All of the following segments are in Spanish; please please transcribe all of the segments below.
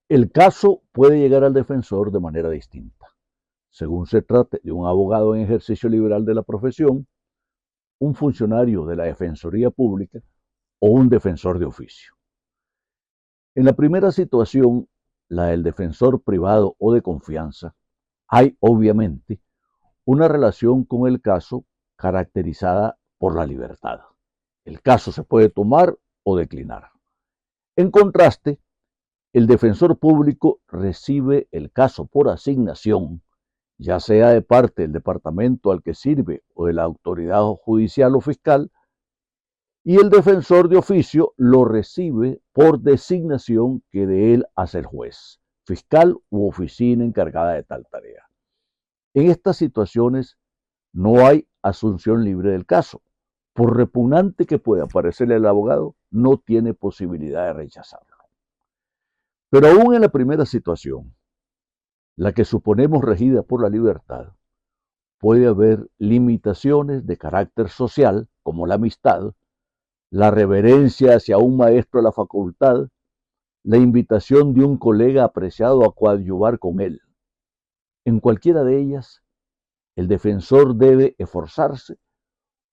El caso puede llegar al defensor de manera distinta, según se trate de un abogado en ejercicio liberal de la profesión, un funcionario de la Defensoría Pública o un defensor de oficio. En la primera situación, la del defensor privado o de confianza, hay obviamente una relación con el caso caracterizada por la libertad. El caso se puede tomar o declinar. En contraste, el defensor público recibe el caso por asignación, ya sea de parte del departamento al que sirve o de la autoridad judicial o fiscal, y el defensor de oficio lo recibe por designación que de él hace el juez, fiscal u oficina encargada de tal tarea. En estas situaciones no hay asunción libre del caso. Por repugnante que pueda parecerle al abogado, no tiene posibilidad de rechazarlo. Pero aún en la primera situación, la que suponemos regida por la libertad, puede haber limitaciones de carácter social, como la amistad, la reverencia hacia un maestro de la facultad, la invitación de un colega apreciado a coadyuvar con él. En cualquiera de ellas, el defensor debe esforzarse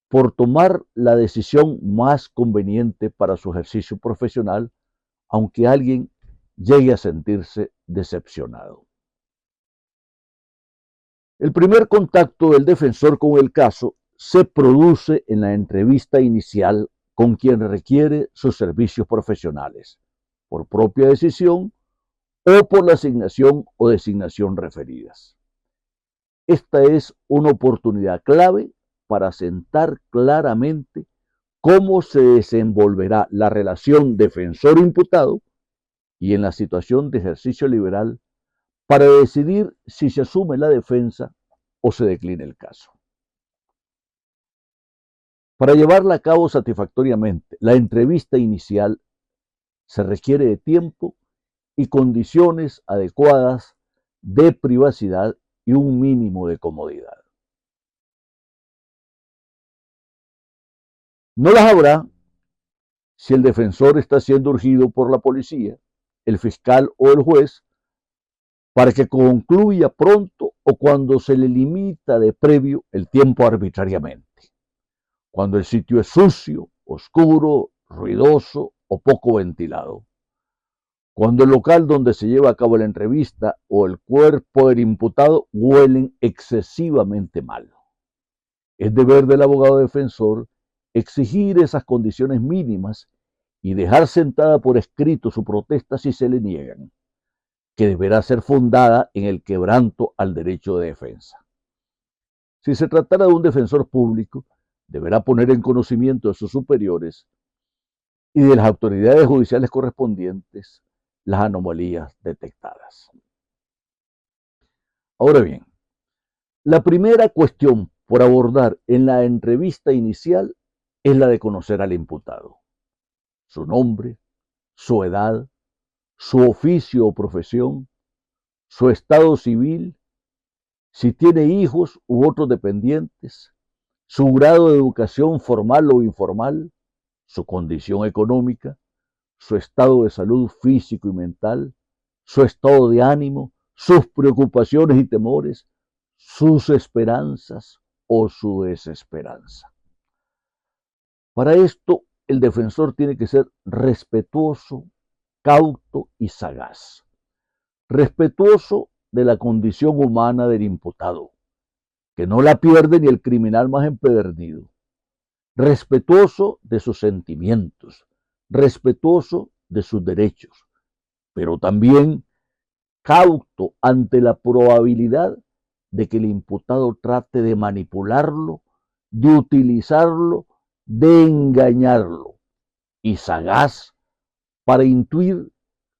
por tomar la decisión más conveniente para su ejercicio profesional, aunque alguien llegue a sentirse decepcionado. El primer contacto del defensor con el caso se produce en la entrevista inicial con quien requiere sus servicios profesionales, por propia decisión o por la asignación o designación referidas. Esta es una oportunidad clave para sentar claramente cómo se desenvolverá la relación defensor-imputado y en la situación de ejercicio liberal para decidir si se asume la defensa o se declina el caso. Para llevarla a cabo satisfactoriamente, la entrevista inicial se requiere de tiempo y condiciones adecuadas de privacidad y un mínimo de comodidad. No las habrá si el defensor está siendo urgido por la policía, el fiscal o el juez para que concluya pronto o cuando se le limita de previo el tiempo arbitrariamente, cuando el sitio es sucio, oscuro, ruidoso o poco ventilado, cuando el local donde se lleva a cabo la entrevista o el cuerpo del imputado huelen excesivamente mal. Es deber del abogado defensor exigir esas condiciones mínimas y dejar sentada por escrito su protesta si se le niegan, que deberá ser fundada en el quebranto al derecho de defensa. Si se tratara de un defensor público, deberá poner en conocimiento de sus superiores y de las autoridades judiciales correspondientes las anomalías detectadas. Ahora bien, la primera cuestión por abordar en la entrevista inicial es la de conocer al imputado, su nombre, su edad, su oficio o profesión, su estado civil, si tiene hijos u otros dependientes, su grado de educación formal o informal, su condición económica, su estado de salud físico y mental, su estado de ánimo, sus preocupaciones y temores, sus esperanzas o su desesperanza. Para esto, el defensor tiene que ser respetuoso, cauto y sagaz. Respetuoso de la condición humana del imputado, que no la pierde ni el criminal más empedernido. Respetuoso de sus sentimientos, respetuoso de sus derechos, pero también cauto ante la probabilidad de que el imputado trate de manipularlo, de utilizarlo, de engañarlo, y sagaz para intuir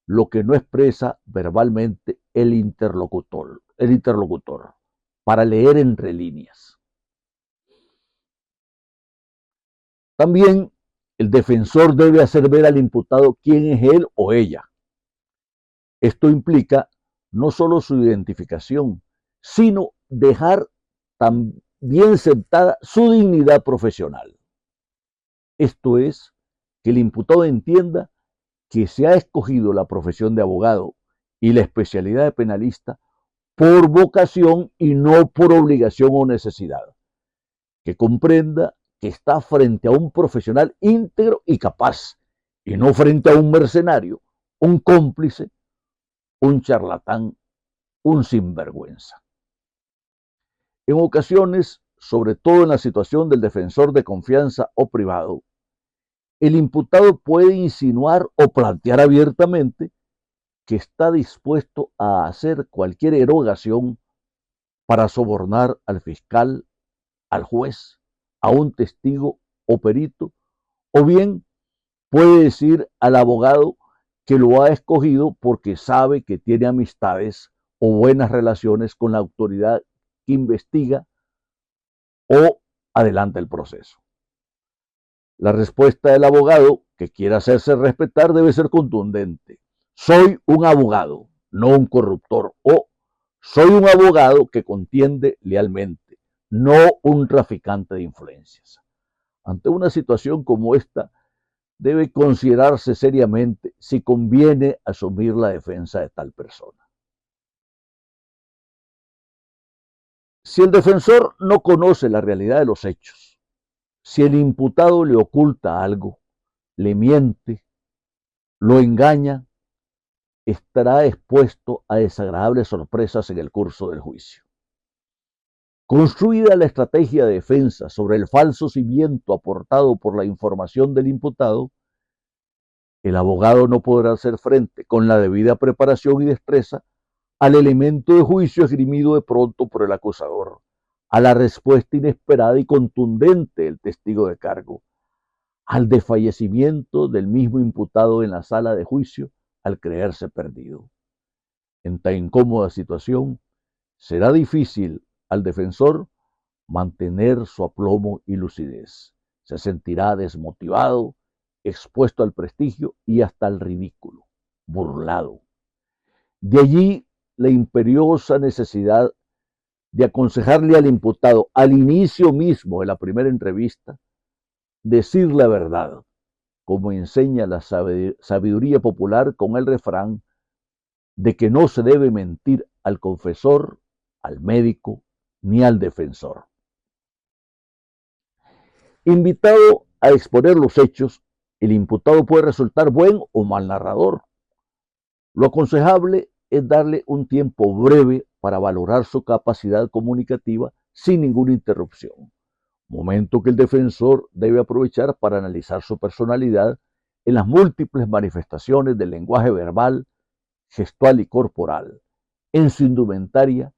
lo que no expresa verbalmente el interlocutor, para leer entre líneas. También el defensor debe hacer ver al imputado quién es él o ella. Esto implica no solo su identificación, sino dejar también sentada su dignidad profesional. Esto es, que el imputado entienda que se ha escogido la profesión de abogado y la especialidad de penalista por vocación y no por obligación o necesidad. Que comprenda que está frente a un profesional íntegro y capaz, y no frente a un mercenario, un cómplice, un charlatán, un sinvergüenza. En ocasiones, sobre todo en la situación del defensor de confianza o privado, el imputado puede insinuar o plantear abiertamente que está dispuesto a hacer cualquier erogación para sobornar al fiscal, al juez, a un testigo o perito, o bien puede decir al abogado que lo ha escogido porque sabe que tiene amistades o buenas relaciones con la autoridad que investiga o adelanta el proceso. La respuesta del abogado que quiera hacerse respetar debe ser contundente. Soy un abogado, no un corruptor, o soy un abogado que contiende lealmente, no un traficante de influencias. Ante una situación como esta, debe considerarse seriamente si conviene asumir la defensa de tal persona. Si el defensor no conoce la realidad de los hechos, si el imputado le oculta algo, le miente, lo engaña, estará expuesto a desagradables sorpresas en el curso del juicio. Construida la estrategia de defensa sobre el falso cimiento aportado por la información del imputado, el abogado no podrá hacer frente con la debida preparación y destreza al elemento de juicio esgrimido de pronto por el acusador, a la respuesta inesperada y contundente del testigo de cargo, al desfallecimiento del mismo imputado en la sala de juicio al creerse perdido. En tan incómoda situación, será difícil al defensor mantener su aplomo y lucidez. Se sentirá desmotivado, expuesto al prestigio y hasta al ridículo, burlado. De allí la imperiosa necesidad de aconsejarle al imputado al inicio mismo de la primera entrevista, decir la verdad, como enseña la sabiduría popular con el refrán de que no se debe mentir al confesor, al médico, ni al defensor. Invitado a exponer los hechos, el imputado puede resultar buen o mal narrador. Lo aconsejable es darle un tiempo breve para valorar su capacidad comunicativa sin ninguna interrupción, momento que el defensor debe aprovechar para analizar su personalidad en las múltiples manifestaciones del lenguaje verbal, gestual y corporal, en su indumentaria,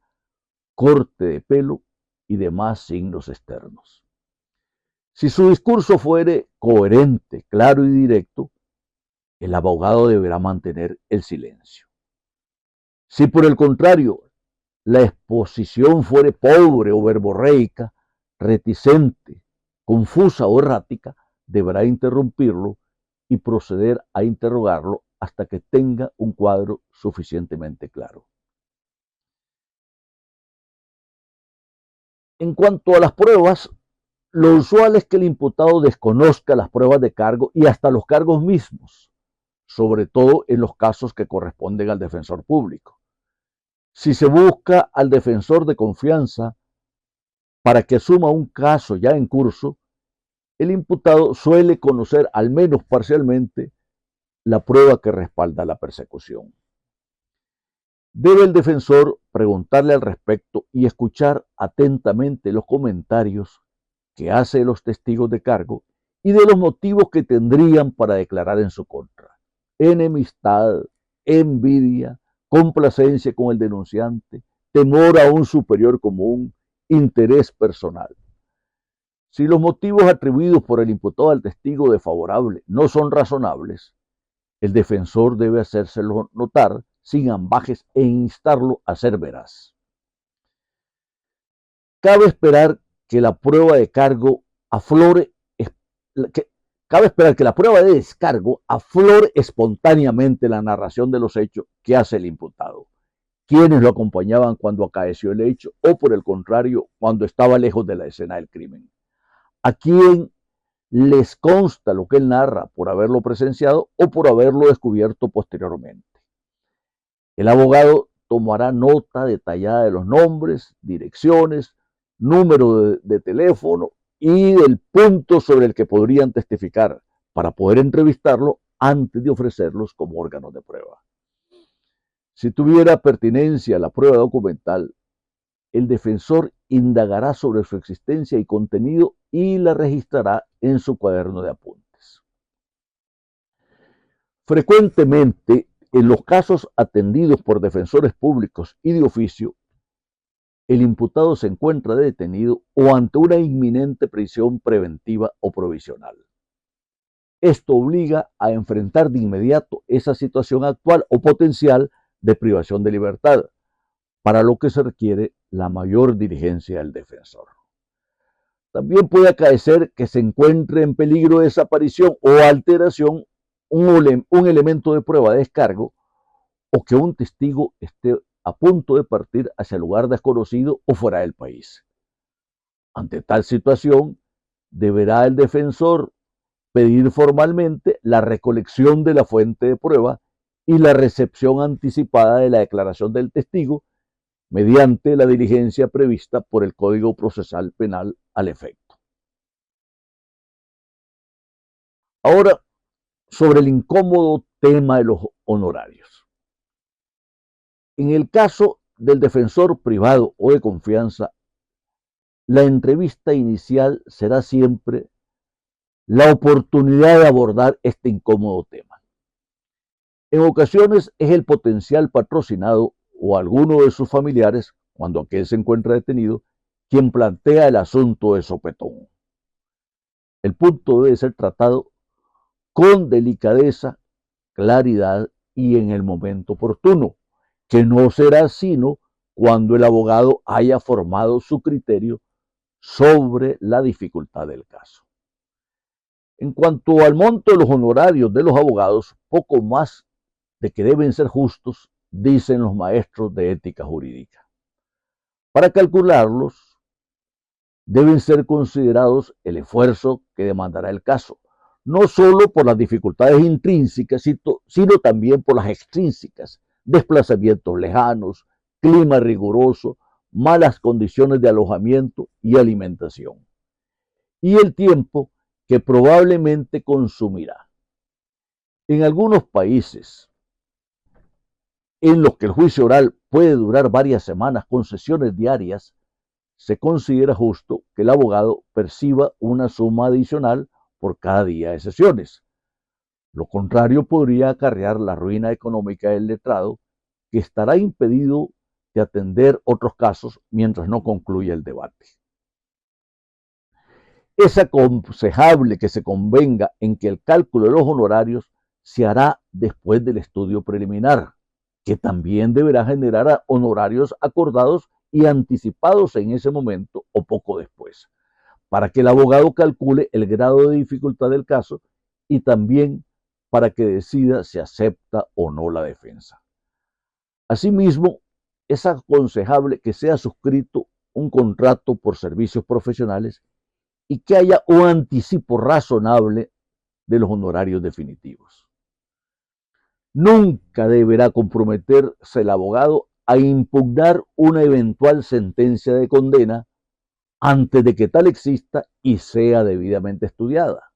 corte de pelo y demás signos externos. Si su discurso fuere coherente, claro y directo, el abogado deberá mantener el silencio. Si por el contrario la exposición fuere pobre o verborreica, reticente, confusa o errática, deberá interrumpirlo y proceder a interrogarlo hasta que tenga un cuadro suficientemente claro. En cuanto a las pruebas, lo usual es que el imputado desconozca las pruebas de cargo y hasta los cargos mismos, sobre todo en los casos que corresponden al defensor público. Si se busca al defensor de confianza para que asuma un caso ya en curso, el imputado suele conocer al menos parcialmente la prueba que respalda la persecución. Debe el defensor preguntarle al respecto y escuchar atentamente los comentarios que hace los testigos de cargo y de los motivos que tendrían para declarar en su contra. Enemistad, envidia, complacencia con el denunciante, temor a un superior común, interés personal. Si los motivos atribuidos por el imputado al testigo desfavorable no son razonables, el defensor debe hacérselo notar sin ambajes e instarlo a ser veraz. Cabe esperar que la prueba de cargo aflore, cabe esperar que la prueba de descargo aflore espontáneamente la narración de los hechos que hace el imputado, quienes lo acompañaban cuando acaeció el hecho o por el contrario, cuando estaba lejos de la escena del crimen. A quien les consta lo que él narra por haberlo presenciado o por haberlo descubierto posteriormente. El abogado tomará nota detallada de los nombres, direcciones, número de teléfono y del punto sobre el que podrían testificar para poder entrevistarlo antes de ofrecerlos como órganos de prueba. Si tuviera pertinencia la prueba documental, el defensor indagará sobre su existencia y contenido y la registrará en su cuaderno de apuntes. Frecuentemente, en los casos atendidos por defensores públicos y de oficio, el imputado se encuentra detenido o ante una inminente prisión preventiva o provisional. Esto obliga a enfrentar de inmediato esa situación actual o potencial de privación de libertad, para lo que se requiere la mayor diligencia del defensor. También puede acaecer que se encuentre en peligro de desaparición o alteración un elemento de prueba de descargo o que un testigo esté a punto de partir hacia el lugar desconocido o fuera del país. Ante tal situación, deberá el defensor pedir formalmente la recolección de la fuente de prueba y la recepción anticipada de la declaración del testigo mediante la diligencia prevista por el Código Procesal Penal al efecto. Ahora, sobre el incómodo tema de los honorarios. En el caso del defensor privado o de confianza, la entrevista inicial será siempre la oportunidad de abordar este incómodo tema. En ocasiones es el potencial patrocinado o alguno de sus familiares, cuando aquel se encuentra detenido, quien plantea el asunto de sopetón. El punto debe ser tratado con delicadeza, claridad y en el momento oportuno, que no será sino cuando el abogado haya formado su criterio sobre la dificultad del caso. En cuanto al monto de los honorarios de los abogados, poco más de que deben ser justos, dicen los maestros de ética jurídica. Para calcularlos, deben ser considerados el esfuerzo que demandará el caso, no solo por las dificultades intrínsecas, sino también por las extrínsecas, desplazamientos lejanos, clima riguroso, malas condiciones de alojamiento y alimentación, y el tiempo que probablemente consumirá. En algunos países, en los que el juicio oral puede durar varias semanas con sesiones diarias, se considera justo que el abogado perciba una suma adicional por cada día de sesiones. Lo contrario podría acarrear la ruina económica del letrado, que estará impedido de atender otros casos mientras no concluya el debate. Es aconsejable que se convenga en que el cálculo de los honorarios se hará después del estudio preliminar, que también deberá generar honorarios acordados y anticipados en ese momento o poco después, para que el abogado calcule el grado de dificultad del caso y también para que decida si acepta o no la defensa. Asimismo, es aconsejable que sea suscrito un contrato por servicios profesionales y que haya un anticipo razonable de los honorarios definitivos. Nunca deberá comprometerse el abogado a impugnar una eventual sentencia de condena antes de que tal exista y sea debidamente estudiada,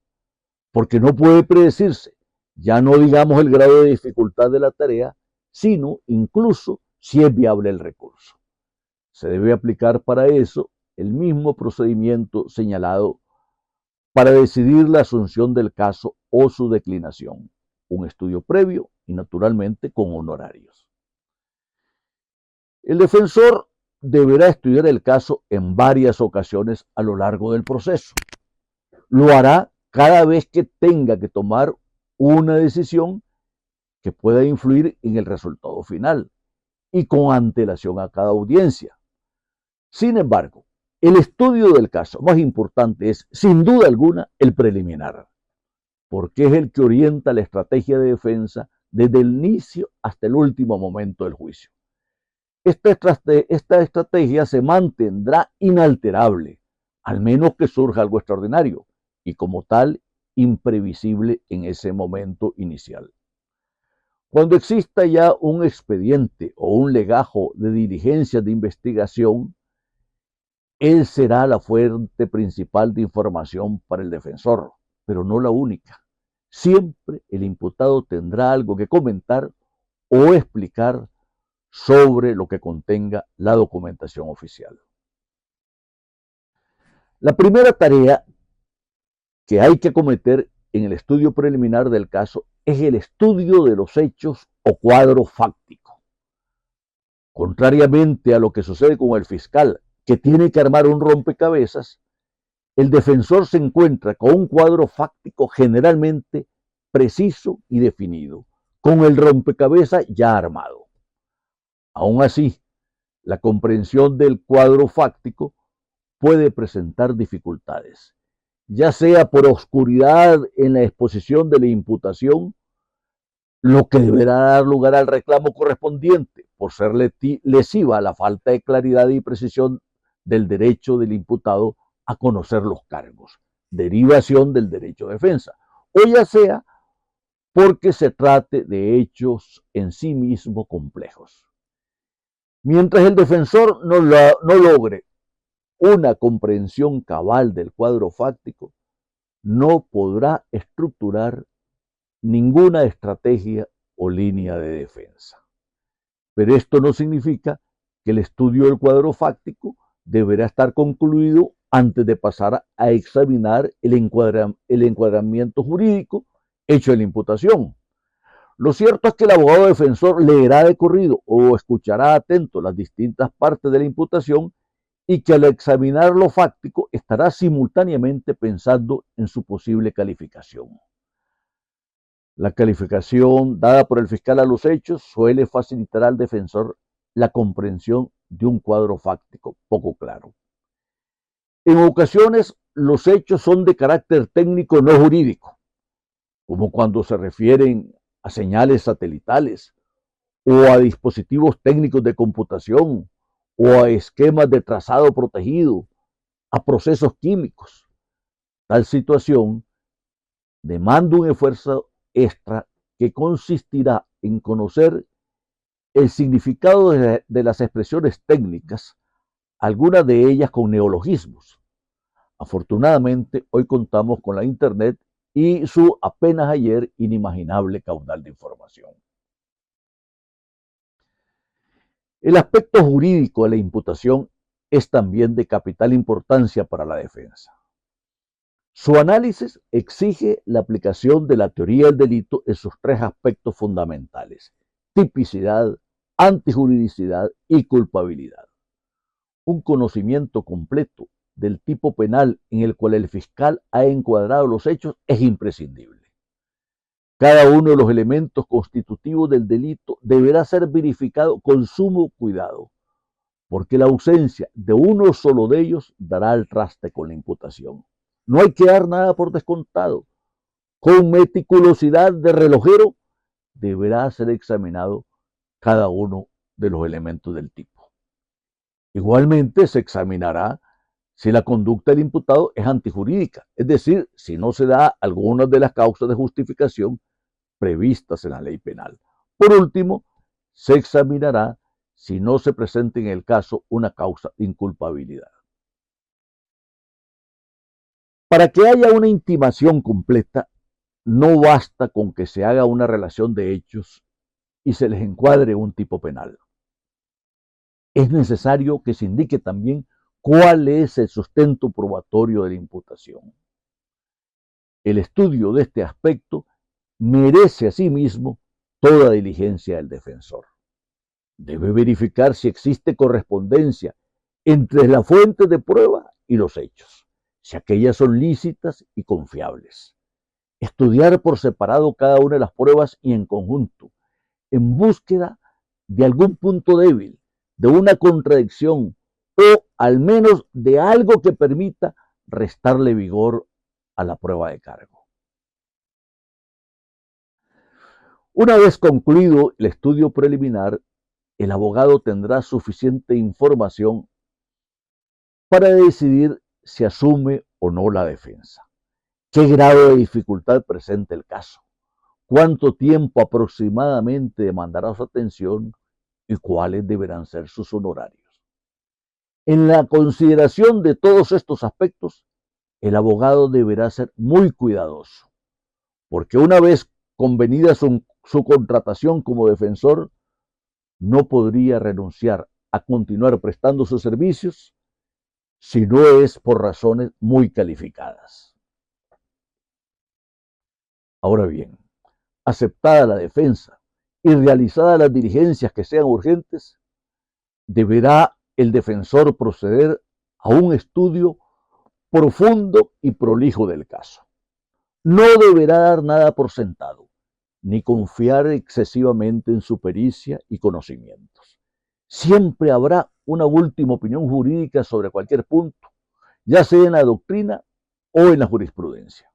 porque no puede predecirse, ya no digamos el grado de dificultad de la tarea, sino incluso si es viable el recurso. Se debe aplicar para eso el mismo procedimiento señalado para decidir la asunción del caso o su declinación, un estudio previo y naturalmente con honorarios. El defensor deberá estudiar el caso en varias ocasiones a lo largo del proceso. Lo hará cada vez que tenga que tomar una decisión que pueda influir en el resultado final y con antelación a cada audiencia. Sin embargo, el estudio del caso más importante es, sin duda alguna, el preliminar, porque es el que orienta la estrategia de defensa desde el inicio hasta el último momento del juicio. Esta estrategia se mantendrá inalterable, al menos que surja algo extraordinario, y como tal, imprevisible en ese momento inicial. Cuando exista ya un expediente o un legajo de diligencias de investigación, él será la fuente principal de información para el defensor, pero no la única. Siempre el imputado tendrá algo que comentar o explicar sobre lo que contenga la documentación oficial. La primera tarea que hay que acometer en el estudio preliminar del caso es el estudio de los hechos o cuadro fáctico. Contrariamente a lo que sucede con el fiscal, que tiene que armar un rompecabezas, el defensor se encuentra con un cuadro fáctico generalmente preciso y definido, con el rompecabezas ya armado. Aún así, la comprensión del cuadro fáctico puede presentar dificultades, ya sea por oscuridad en la exposición de la imputación, lo que deberá dar lugar al reclamo correspondiente, por ser lesiva a la falta de claridad y precisión del derecho del imputado a conocer los cargos, derivación del derecho de defensa, o ya sea porque se trate de hechos en sí mismos complejos. Mientras el defensor no logre una comprensión cabal del cuadro fáctico, no podrá estructurar ninguna estrategia o línea de defensa. Pero esto no significa que el estudio del cuadro fáctico deberá estar concluido antes de pasar a examinar el encuadramiento jurídico hecho de la imputación. Lo cierto es que el abogado defensor leerá de corrido o escuchará atento las distintas partes de la imputación y que al examinar lo fáctico estará simultáneamente pensando en su posible calificación. La calificación dada por el fiscal a los hechos suele facilitar al defensor la comprensión de un cuadro fáctico poco claro. En ocasiones, los hechos son de carácter técnico no jurídico, como cuando se refieren a señales satelitales o a dispositivos técnicos de computación o a esquemas de trazado protegido, a procesos químicos. Tal situación demanda un esfuerzo extra que consistirá en conocer el significado de las expresiones técnicas, algunas de ellas con neologismos. Afortunadamente, hoy contamos con la Internet y su apenas ayer inimaginable caudal de información. El aspecto jurídico de la imputación es también de capital importancia para la defensa. Su análisis exige la aplicación de la teoría del delito en sus tres aspectos fundamentales: tipicidad, antijuridicidad y culpabilidad. Un conocimiento completo del tipo penal en el cual el fiscal ha encuadrado los hechos es imprescindible. Cada uno de los elementos constitutivos del delito deberá ser verificado con sumo cuidado, porque la ausencia de uno solo de ellos dará al traste con la imputación. No hay que dar nada por descontado. Con meticulosidad de relojero deberá ser examinado cada uno de los elementos del tipo. Igualmente se examinará si la conducta del imputado es antijurídica, es decir, si no se da alguna de las causas de justificación previstas en la ley penal. Por último, se examinará si no se presenta en el caso una causa de inculpabilidad. Para que haya una intimación completa, no basta con que se haga una relación de hechos y se les encuadre un tipo penal. Es necesario que se indique también cuál es el sustento probatorio de la imputación. El estudio de este aspecto merece asimismo toda diligencia del defensor. Debe verificar si existe correspondencia entre la fuente de prueba y los hechos, si aquellas son lícitas y confiables. Estudiar por separado cada una de las pruebas y en conjunto, en búsqueda de algún punto débil, de una contradicción o al menos de algo que permita restarle vigor a la prueba de cargo. Una vez concluido el estudio preliminar, el abogado tendrá suficiente información para decidir si asume o no la defensa. ¿Qué grado de dificultad presenta el caso? cuánto tiempo aproximadamente demandará su atención y cuáles deberán ser sus honorarios. En la consideración de todos estos aspectos, el abogado deberá ser muy cuidadoso, porque una vez convenida su contratación como defensor, no podría renunciar a continuar prestando sus servicios si no es por razones muy calificadas. Ahora bien, aceptada la defensa y realizadas las diligencias que sean urgentes, deberá el defensor proceder a un estudio profundo y prolijo del caso. No deberá dar nada por sentado, ni confiar excesivamente en su pericia y conocimientos. Siempre habrá una última opinión jurídica sobre cualquier punto, ya sea en la doctrina o en la jurisprudencia.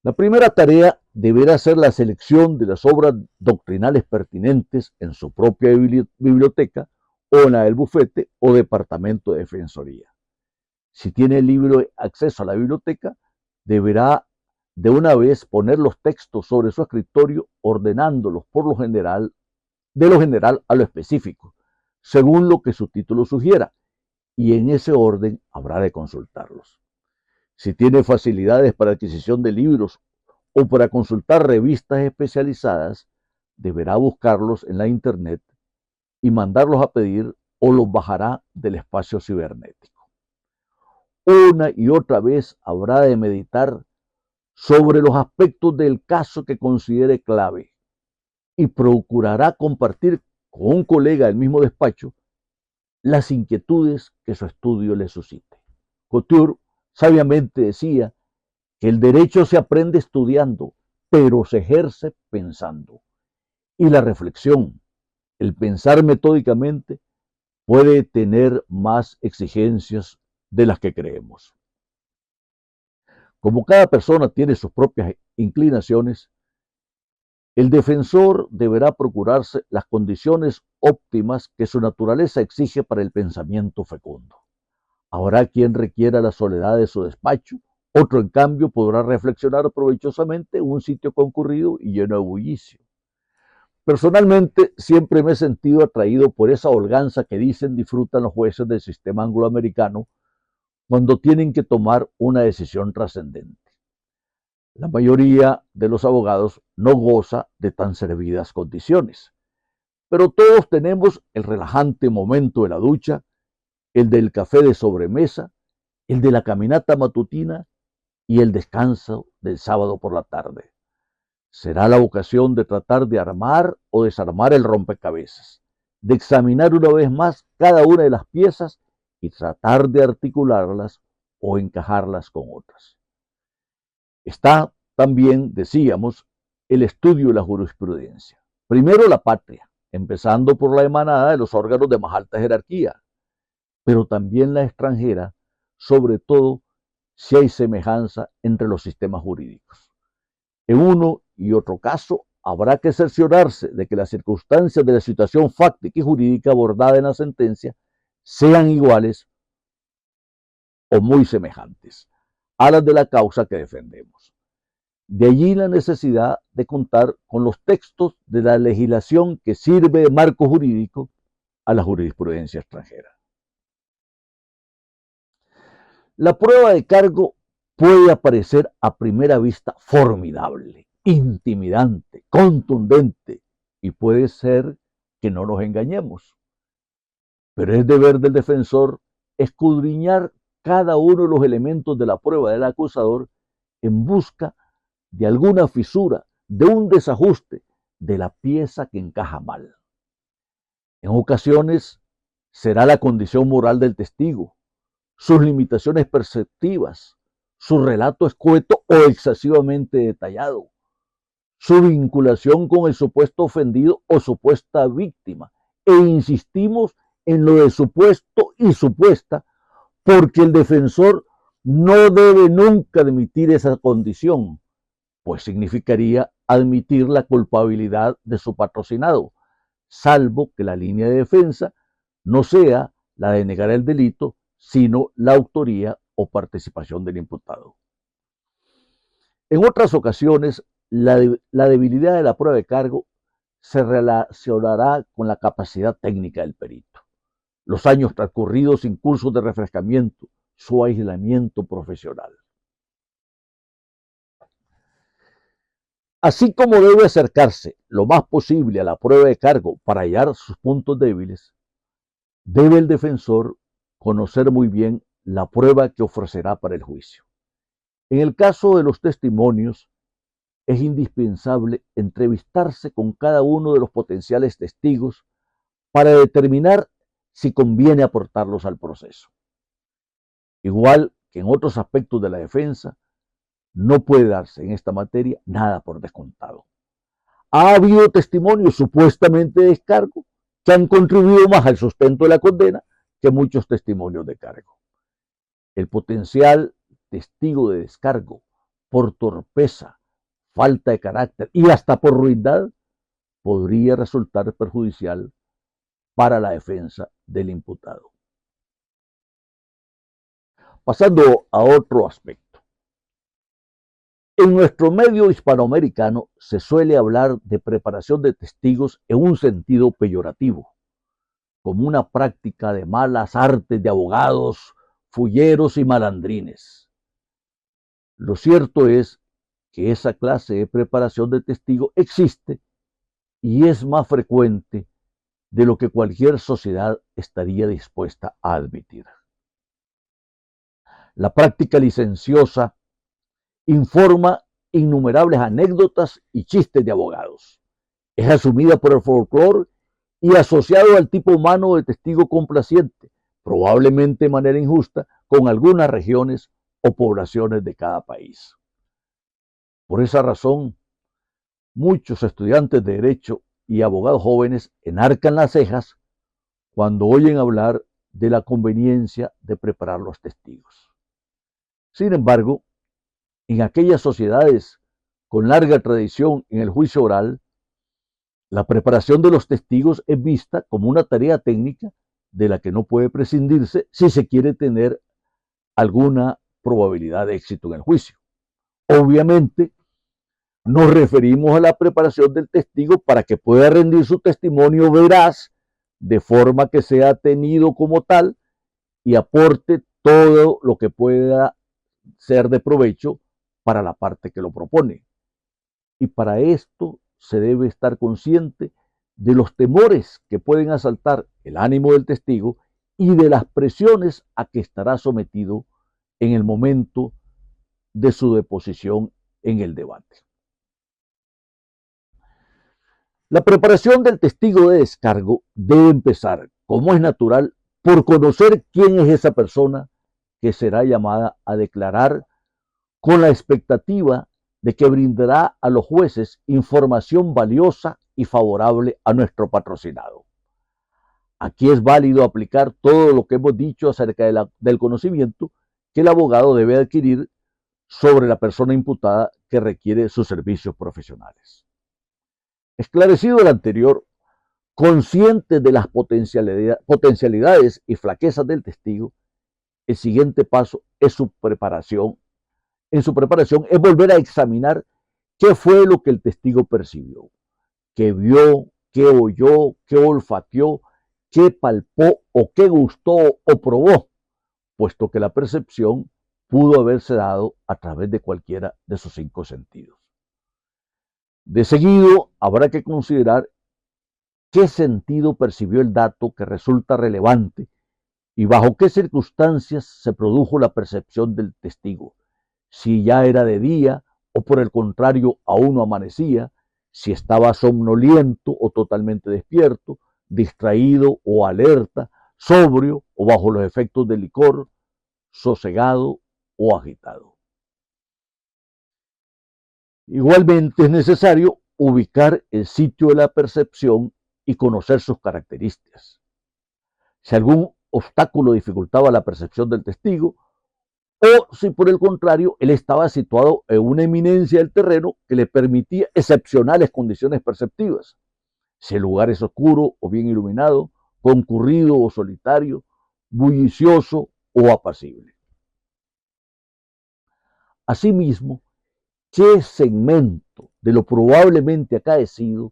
La primera tarea deberá ser la selección de las obras doctrinales pertinentes en su propia biblioteca o en la del bufete o departamento de defensoría. Si tiene libre acceso a la biblioteca, deberá de una vez poner los textos sobre su escritorio, ordenándolos de lo general a lo específico, según lo que su título sugiera, y en ese orden habrá de consultarlos. Si tiene facilidades para adquisición de libros o para consultar revistas especializadas, deberá buscarlos en la internet y mandarlos a pedir o los bajará del espacio cibernético. Una y otra vez habrá de meditar sobre los aspectos del caso que considere clave y procurará compartir con un colega del mismo despacho las inquietudes que su estudio le suscite. Couture sabiamente decía que el derecho se aprende estudiando, pero se ejerce pensando. Y la reflexión, el pensar metódicamente, puede tener más exigencias de las que creemos. Como cada persona tiene sus propias inclinaciones, el defensor deberá procurarse las condiciones óptimas que su naturaleza exige para el pensamiento fecundo. Habrá quien requiera la soledad de su despacho, otro en cambio podrá reflexionar provechosamente en un sitio concurrido y lleno de bullicio. Personalmente siempre me he sentido atraído por esa holganza que dicen disfrutan los jueces del sistema angloamericano cuando tienen que tomar una decisión trascendente. La mayoría de los abogados no goza de tan servidas condiciones, pero todos tenemos el relajante momento de la ducha, el del café de sobremesa, el de la caminata matutina y el descanso del sábado por la tarde. Será la ocasión de tratar de armar o desarmar el rompecabezas, de examinar una vez más cada una de las piezas y tratar de articularlas o encajarlas con otras. Está también, decíamos, el estudio de la jurisprudencia. Primero la patria, empezando por la emanada de los órganos de más alta jerarquía, pero también la extranjera, sobre todo si hay semejanza entre los sistemas jurídicos. En uno y otro caso, habrá que cerciorarse de que las circunstancias de la situación fáctica y jurídica abordada en la sentencia sean iguales o muy semejantes a las de la causa que defendemos. De allí la necesidad de contar con los textos de la legislación que sirve de marco jurídico a la jurisprudencia extranjera. La prueba de cargo puede parecer a primera vista formidable, intimidante, contundente, y puede ser que no nos engañemos. Pero es deber del defensor escudriñar cada uno de los elementos de la prueba del acusador en busca de alguna fisura, de un desajuste, de la pieza que encaja mal. En ocasiones será la condición moral del testigo, sus limitaciones perceptivas, su relato escueto o excesivamente detallado, su vinculación con el supuesto ofendido o supuesta víctima. E insistimos en lo de supuesto y supuesta, porque el defensor no debe nunca admitir esa condición, pues significaría admitir la culpabilidad de su patrocinado, salvo que la línea de defensa no sea la de negar el delito, sino la autoría o participación del imputado. En otras ocasiones, la debilidad de la prueba de cargo se relacionará con la capacidad técnica del perito, los años transcurridos sin cursos de refrescamiento, su aislamiento profesional. Así como debe acercarse lo más posible a la prueba de cargo para hallar sus puntos débiles, debe el defensor conocer muy bien la prueba que ofrecerá para el juicio. En el caso de los testimonios, es indispensable entrevistarse con cada uno de los potenciales testigos para determinar si conviene aportarlos al proceso. Igual que en otros aspectos de la defensa, no puede darse en esta materia nada por descontado. Ha habido testimonios supuestamente de descargo que han contribuido más al sustento de la condena que muchos testimonios de cargo. El potencial testigo de descargo por torpeza, falta de carácter y hasta por ruindad podría resultar perjudicial para la defensa del imputado. Pasando a otro aspecto. En nuestro medio hispanoamericano se suele hablar de preparación de testigos en un sentido peyorativo, como una práctica de malas artes de abogados, fulleros y malandrines. Lo cierto es que esa clase de preparación de testigo existe y es más frecuente de lo que cualquier sociedad estaría dispuesta a admitir. La práctica licenciosa informa innumerables anécdotas y chistes de abogados. Es asumida por el folclore y asociado al tipo humano de testigo complaciente, probablemente de manera injusta, con algunas regiones o poblaciones de cada país. Por esa razón, muchos estudiantes de Derecho y abogados jóvenes enarcan las cejas cuando oyen hablar de la conveniencia de preparar los testigos. Sin embargo, en aquellas sociedades con larga tradición en el juicio oral, la preparación de los testigos es vista como una tarea técnica de la que no puede prescindirse si se quiere tener alguna probabilidad de éxito en el juicio. Obviamente, nos referimos a la preparación del testigo para que pueda rendir su testimonio veraz, de forma que sea tenido como tal y aporte todo lo que pueda ser de provecho para la parte que lo propone. Y para esto se debe estar consciente de los temores que pueden asaltar el ánimo del testigo y de las presiones a que estará sometido en el momento de su deposición en el debate. La preparación del testigo de descargo debe empezar, como es natural, por conocer quién es esa persona que será llamada a declarar, con la expectativa de que brindará a los jueces información valiosa y favorable a nuestro patrocinado. Aquí es válido aplicar todo lo que hemos dicho acerca del conocimiento que el abogado debe adquirir sobre la persona imputada que requiere sus servicios profesionales. Esclarecido el anterior, consciente de las potencialidades y flaquezas del testigo, el siguiente paso es su preparación. En su preparación es volver a examinar qué fue lo que el testigo percibió, qué vio, qué oyó, qué olfateó, qué palpó o qué gustó o probó, puesto que la percepción pudo haberse dado a través de cualquiera de sus 5 sentidos. De seguido, habrá que considerar qué sentido percibió el dato que resulta relevante y bajo qué circunstancias se produjo la percepción del testigo, si ya era de día o por el contrario aún no amanecía, si estaba somnoliento o totalmente despierto, distraído o alerta, sobrio o bajo los efectos del licor, sosegado o agitado. Igualmente es necesario ubicar el sitio de la percepción y conocer sus características. Si algún obstáculo dificultaba la percepción del testigo, o si por el contrario él estaba situado en una eminencia del terreno que le permitía excepcionales condiciones perceptivas. Si el lugar es oscuro o bien iluminado, concurrido o solitario, bullicioso o apacible. Asimismo, ¿qué segmento de lo probablemente acaecido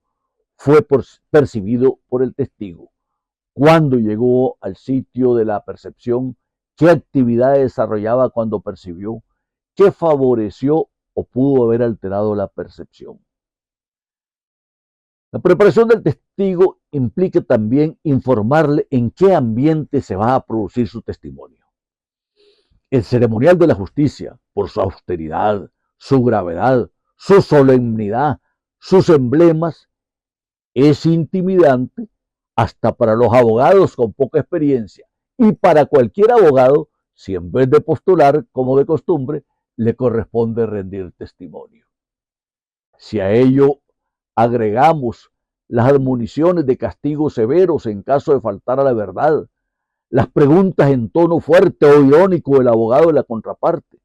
fue percibido por el testigo. Cuando llegó al sitio de la percepción, qué actividad desarrollaba cuando percibió, qué favoreció o pudo haber alterado la percepción. La preparación del testigo implica también informarle en qué ambiente se va a producir su testimonio. El ceremonial de la justicia, por su austeridad, su gravedad, su solemnidad, sus emblemas, es intimidante hasta para los abogados con poca experiencia y para cualquier abogado si en vez de postular como de costumbre le corresponde rendir testimonio. Si a ello agregamos las admoniciones de castigos severos en caso de faltar a la verdad, las preguntas en tono fuerte o irónico del abogado de la contraparte,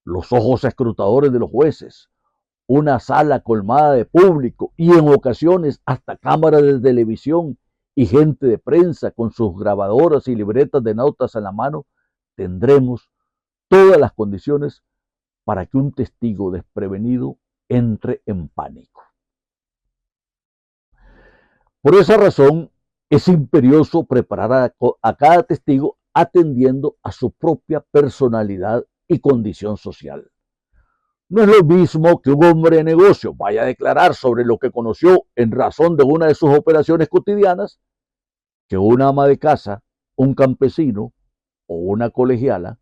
los ojos escrutadores de los jueces, una sala colmada de público y en ocasiones hasta cámaras de televisión y gente de prensa con sus grabadoras y libretas de notas en la mano, tendremos todas las condiciones para que un testigo desprevenido entre en pánico. Por esa razón, es imperioso preparar a cada testigo atendiendo a su propia personalidad y condición social. No es lo mismo que un hombre de negocio vaya a declarar sobre lo que conoció en razón de una de sus operaciones cotidianas que una ama de casa, un campesino o una colegiala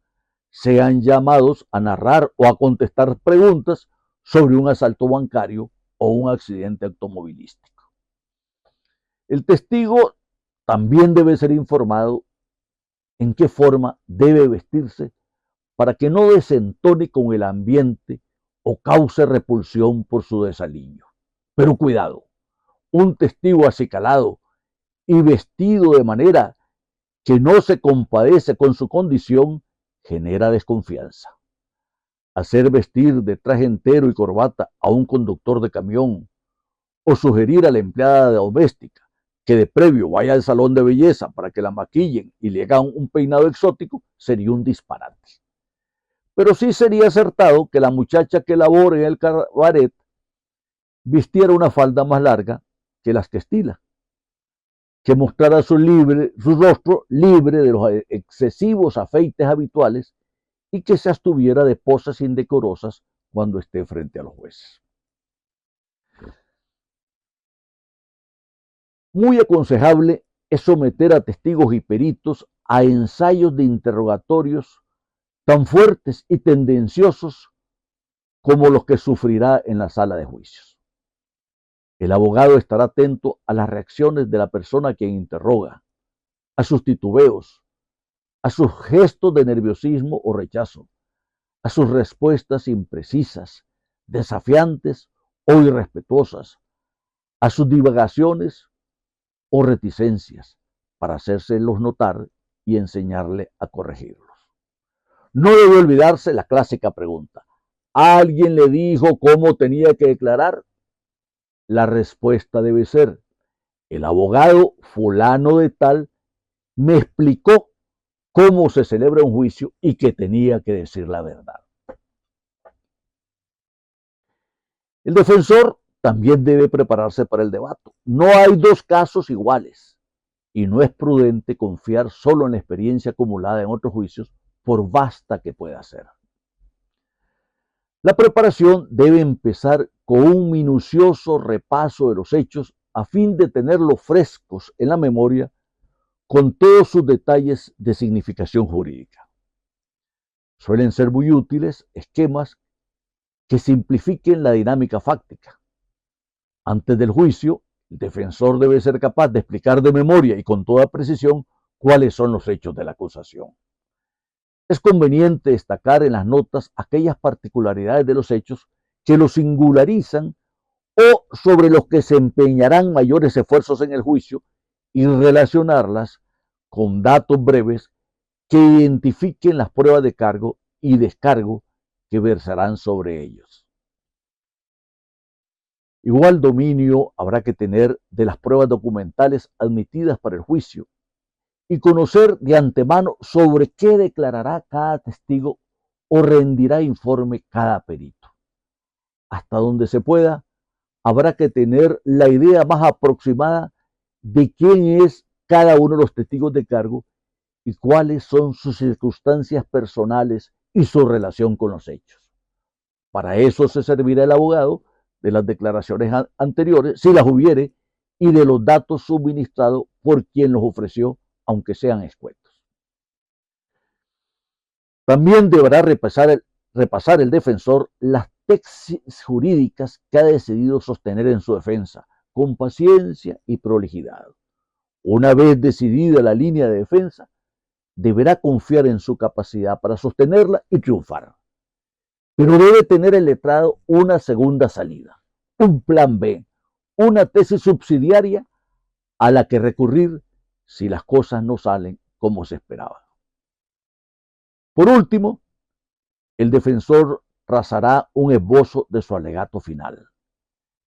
sean llamados a narrar o a contestar preguntas sobre un asalto bancario o un accidente automovilístico. El testigo también debe ser informado en qué forma debe vestirse para que no desentone con el ambiente o cause repulsión por su desaliño. Pero cuidado, un testigo acicalado y vestido de manera que no se compadece con su condición genera desconfianza. Hacer vestir de traje entero y corbata a un conductor de camión o sugerir a la empleada doméstica que de previo vaya al salón de belleza para que la maquillen y le hagan un peinado exótico sería un disparate. Pero sí sería acertado que la muchacha que labore en el cabaret vistiera una falda más larga que las que estila, que mostrara su rostro libre de los excesivos afeites habituales y que se abstuviera de poses indecorosas cuando esté frente a los jueces. Muy aconsejable es someter a testigos y peritos a ensayos de interrogatorios tan fuertes y tendenciosos como los que sufrirá en la sala de juicios. El abogado estará atento a las reacciones de la persona a quien interroga, a sus titubeos, a sus gestos de nerviosismo o rechazo, a sus respuestas imprecisas, desafiantes o irrespetuosas, a sus divagaciones o reticencias, para hacérselos notar y enseñarle a corregirlos. No debe olvidarse la clásica pregunta: ¿alguien le dijo cómo tenía que declarar? La respuesta debe ser: el abogado fulano de tal me explicó cómo se celebra un juicio y que tenía que decir la verdad. El defensor también debe prepararse para el debate. No hay dos casos iguales y no es prudente confiar solo en la experiencia acumulada en otros juicios, por vasta que pueda ser. La preparación debe empezar con un minucioso repaso de los hechos a fin de tenerlos frescos en la memoria con todos sus detalles de significación jurídica. Suelen ser muy útiles esquemas que simplifiquen la dinámica fáctica. Antes del juicio, el defensor debe ser capaz de explicar de memoria y con toda precisión cuáles son los hechos de la acusación. Es conveniente destacar en las notas aquellas particularidades de los hechos que los singularizan o sobre los que se empeñarán mayores esfuerzos en el juicio y relacionarlas con datos breves que identifiquen las pruebas de cargo y descargo que versarán sobre ellos. Igual dominio habrá que tener de las pruebas documentales admitidas para el juicio y conocer de antemano sobre qué declarará cada testigo o rendirá informe cada perito. Hasta donde se pueda, habrá que tener la idea más aproximada de quién es cada uno de los testigos de cargo y cuáles son sus circunstancias personales y su relación con los hechos. Para eso se servirá el abogado de las declaraciones anteriores, si las hubiere, y de los datos suministrados por quien los ofreció, aunque sean escuetos. También deberá repasar el defensor las tesis jurídicas que ha decidido sostener en su defensa, con paciencia y prolijidad. Una vez decidida la línea de defensa, deberá confiar en su capacidad para sostenerla y triunfar. Pero debe tener el letrado una segunda salida, un plan B, una tesis subsidiaria a la que recurrir si las cosas no salen como se esperaba. Por último, el defensor trazará un esbozo de su alegato final,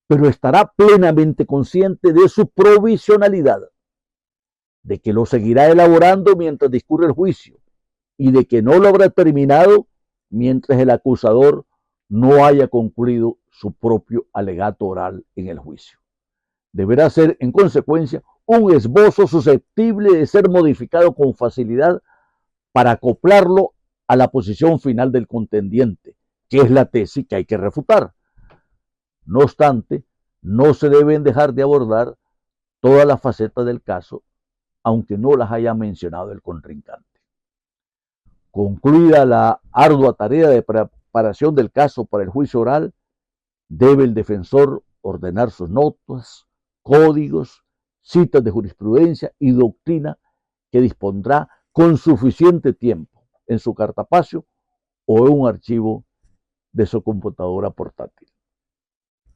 pero estará plenamente consciente de su provisionalidad, de que lo seguirá elaborando mientras discurre el juicio y de que no lo habrá terminado mientras el acusador no haya concluido su propio alegato oral en el juicio. Deberá ser, en consecuencia, un esbozo susceptible de ser modificado con facilidad para acoplarlo a la posición final del contendiente, que es la tesis que hay que refutar. No obstante, no se deben dejar de abordar todas las facetas del caso, aunque no las haya mencionado el contrincante. Concluida la ardua tarea de preparación del caso para el juicio oral, debe el defensor ordenar sus notas, códigos, citas de jurisprudencia y doctrina que dispondrá con suficiente tiempo en su cartapacio o en un archivo de su computadora portátil.